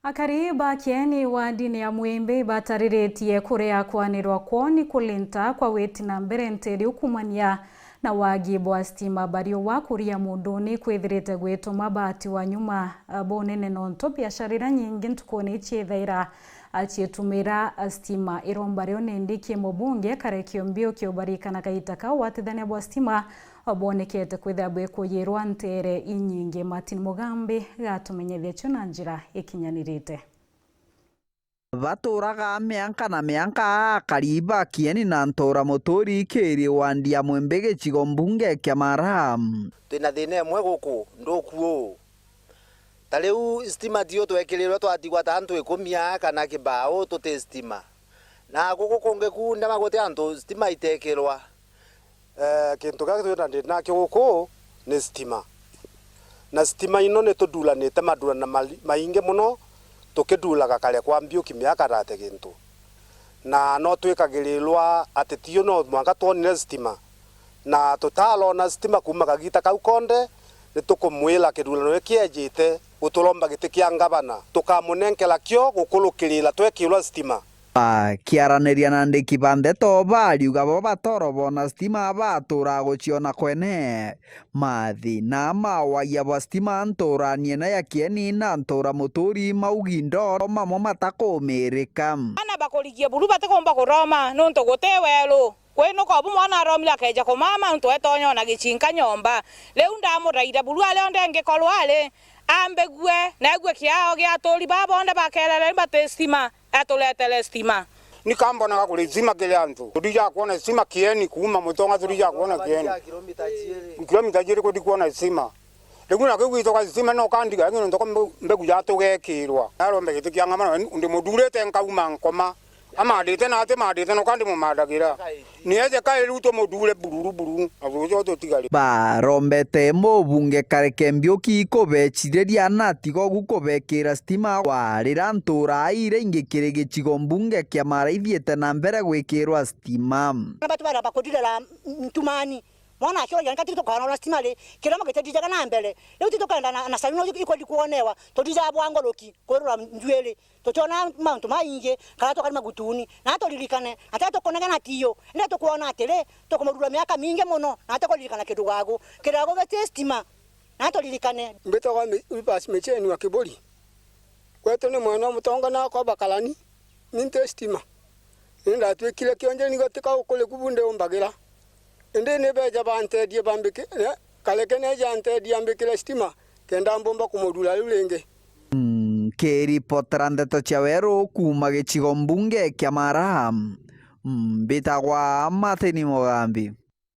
Akariba kieni wa dini ya Mwembe batariretie kurea kwanirwa kwoni kulinta kwa weti na mbere nteri ukumania na wagi bwa stima bario wa kuria munduni kwithirite gwituma bahati wa nyuma bonene nonto biashara nyingi ntukone chiethaira achietumira stima irombario nendikie mubunge karekio mbio kiobarikana kaitaka watithania bwa stima abonekete kwithambwe kuyirwa ntere inyingi. Martin Mugambi gatumenyethia chuna njira ikinyanirite. Baturaga mianka na mianka Akariba kieni na ntora motori kiri wandi ya Mwembe gicigo mbunge kia Maraha. Twina thina imwe guku ndukuo tariu stima tio twekirirwe twatigwa tantu ikumia kana kibao tuti stima na guku kungi kunda magote antu stima itekirwa kintu gaka twina ndina kyo guku ni stima na stima ino ni tudulanite madurana maingi muno tukidulaga kare kwa mbiuki miaka rate gintu na no twikagirirwa ati tio no mwanga twonire stima na tutalona stima kuma kagita kau konde nitukumwila kidulano kiejite utulomba giti kia ngabana tukamunenkela kyo gukulukirila twekirwa stima kiaraniria na ndiki bande to bariuga bo batoro bona stima batura guciona kwene mathi na mawaya bwa stima nturanie na yakieni na ntura muturi maugindo mamo matakumirika ana bakoligie buru batakomba kuroma nonto gutewelu kweno ko mwana aromila keja ko mama nto etonyo na gichinka nyomba leu ndamuraira buru ale ondenge kolwale ambegwe negwe kiao gya tori baba onda bakelele batestima atoletele stima ni kamba na kulizima kile antu tudija kuona stima kieni kuma mutonga tudija kuona kieni kilomita jiri kodi kuona stima leguna kwito kwa stima no kandika ngino ndoko mbegu ya tugekirwa aro mbegite kyangama ndi mudurete nkauma nkoma ama adete na ate madete no kandi mu madagira ni eje kai ruto modure bururu avujo to tigali ba rombete mubunge kareke mbioki kobechireria natigo gukobekira stima warira ntura ire ingikire gicigo mbunge kia Mara ithiete na mbere gwikirwa stima batu bara bakodira ntumani mwana akyo yanka tito kana na stima le kira magete dijaga na mbele leo tito kana na salino iko dikuonewa to dija bwangoloki korora njwele to tona mantu mainge kala to kalima gutuni na to lilikane ata to konega na tiyo nda to kuona tele to komodura miaka mingi muno na to lilikana kidugago gete stima na to lilikane mbeto kwa basi mecheni wa kiboli kwetu ni mwana mutonga na kwa bakalani ninte stima nda tu kile kionje ni gotika ukole kubunde ombagira ende ne beja bante die bambike kaleke ne jante diambike stima kenda mbomba kumodula lulenge keri potrande to chavero kuma gicigo mbunge kia Maraha bitagwa Martin Mugambi.